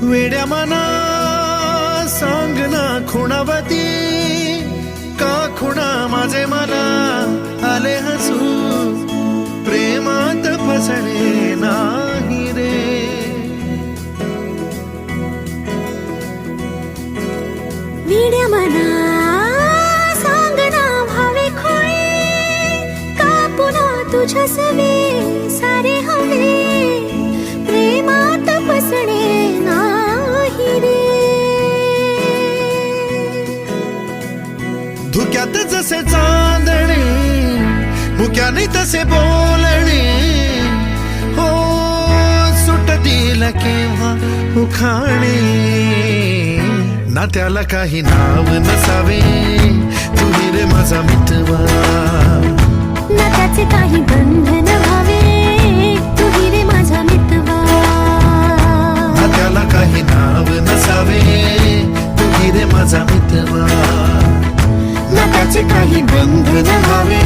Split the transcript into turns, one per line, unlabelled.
वेड्या मना सांग ना खुणावती, का खुणा माझे मला आले हसू, प्रेमात फसणे नाही रे.
वेड्या मना सांग ना भावे खोळे, का पुन्हा तुझ्या सवे सारे हवे, प्रेमात फसणे नाही रे.
धुक्यात जसे चांदणे, मुक्याने तसे बोलणे, हो सुटतील केव्हा उखाणे. ना त्याला काही नाव नसावे, तुम्ही रे माझा मितवा,
ना त्याचे काही बंधन व्हावे, तुही रे माझा मितवा.
ना त्याला काही नाव नसावे, तुम्ही रे माझा मितवा, ना त्याचे काही बंधन व्हावे,